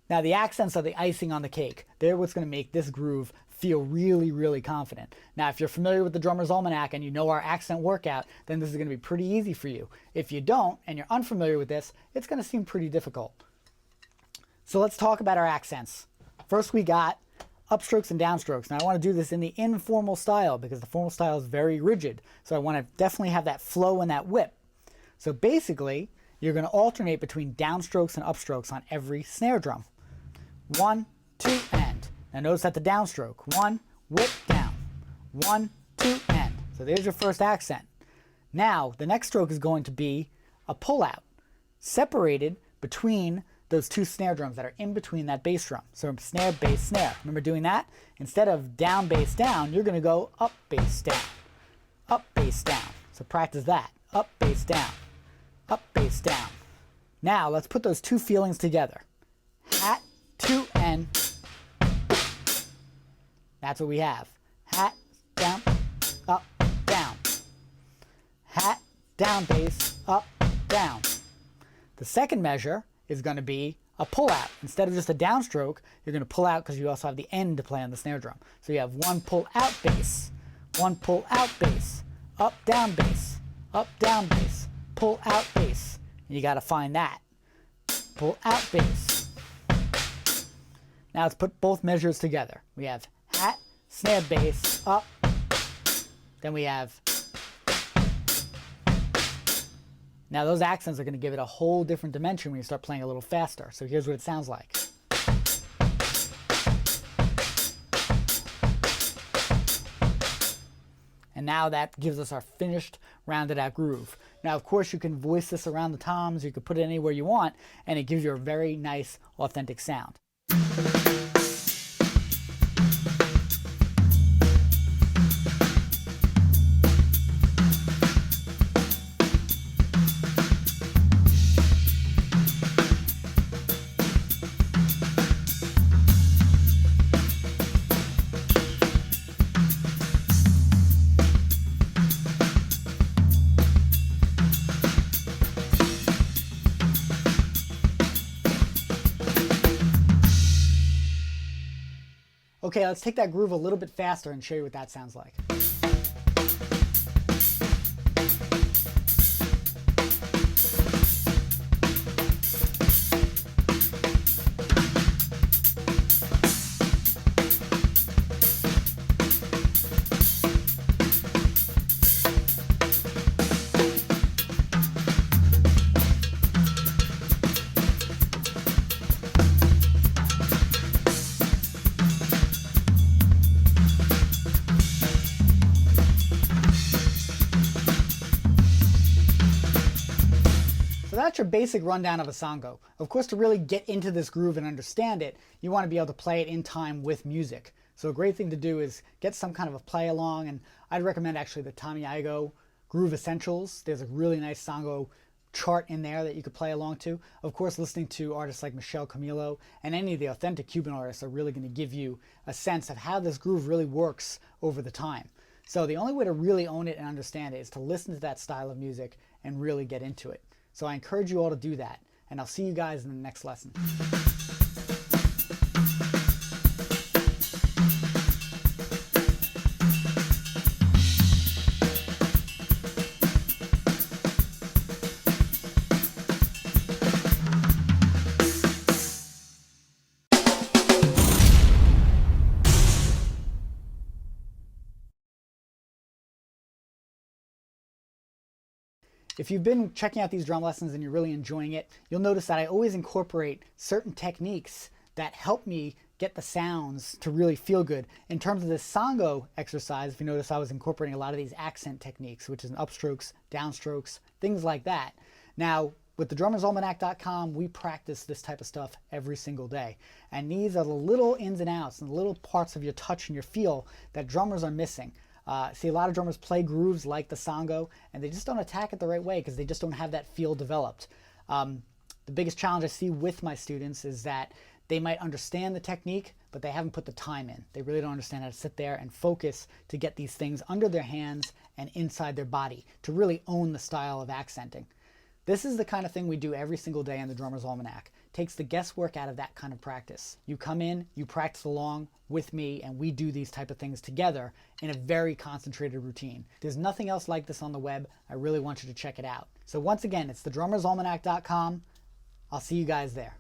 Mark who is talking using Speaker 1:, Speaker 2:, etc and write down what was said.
Speaker 1: Now the accents are the icing on the cake. They're what's going to make this groove feel really, really confident. Now if you're familiar with the Drummer's Almanac and you know our accent workout, then this is going to be pretty easy for you. If you don't and you're unfamiliar with this, it's going to seem pretty difficult. So let's talk about our accents. First we got upstrokes and downstrokes. Now I want to do this in the informal style because the formal style is very rigid. So I want to definitely have that flow and that whip. So basically, you're going to alternate between downstrokes and upstrokes on every snare drum. 1, 2, end. Now notice that the downstroke. 1, whip, down. 1, 2, end. So there's your first accent. Now the next stroke is going to be a pull out, separated between those two snare drums that are in between that bass drum. So snare, bass, snare. Remember doing that? Instead of down, bass, down, you're going to go up, bass, down. Up, bass, down. So practice that. Up, bass, down. Up, bass, down. Now let's put those two feelings together. Hat, 2, end. That's what we have. Hat, down, up, down. Hat, down, bass, up, down. The second measure is going to be a pull out. Instead of just a downstroke, you're going to pull out because you also have the end to play on the snare drum. So you have 1 pull out bass, 1 pull out bass, up down bass, pull out bass. And you got to find that. Pull out bass. Now let's put both measures together. We have hat, snare, bass, up. Then we have. Now those accents are going to give it a whole different dimension when you start playing a little faster. So here's what it sounds like. And now that gives us our finished, rounded out groove. Now of course you can voice this around the toms, you can put it anywhere you want, and it gives you a very nice, authentic sound. Okay, let's take that groove a little bit faster and show you what that sounds like. That's your basic rundown of a Songo. Of course, to really get into this groove and understand it, you want to be able to play it in time with music. So a great thing to do is get some kind of a play along, and I'd recommend actually the Tommy Igoe Groove Essentials. There's a really nice Songo chart in there that you could play along to. Of course, listening to artists like Michel Camilo and any of the authentic Cuban artists are really going to give you a sense of how this groove really works over the time. So the only way to really own it and understand it is to listen to that style of music and really get into it. So I encourage you all to do that, and I'll see you guys in the next lesson. If you've been checking out these drum lessons and you're really enjoying it, you'll notice that I always incorporate certain techniques that help me get the sounds to really feel good. In terms of this Songo exercise, if you notice, I was incorporating a lot of these accent techniques, which is upstrokes, downstrokes, things like that. Now, with the drummersalmanac.com, we practice this type of stuff every single day. And these are the little ins and outs and the little parts of your touch and your feel that drummers are missing. See, a lot of drummers play grooves like the Songo, and they just don't attack it the right way because they just don't have that feel developed. The biggest challenge I see with my students is that they might understand the technique, but they haven't put the time in. They really don't understand how to sit there and focus to get these things under their hands and inside their body to really own the style of accenting. This is the kind of thing we do every single day in the Drummer's Almanac. Takes the guesswork out of that kind of practice. You come in, you practice along with me, and we do these type of things together in a very concentrated routine. There's nothing else like this on the web. I really want you to check it out. So once again, it's thedrummersalmanac.com. I'll see you guys there.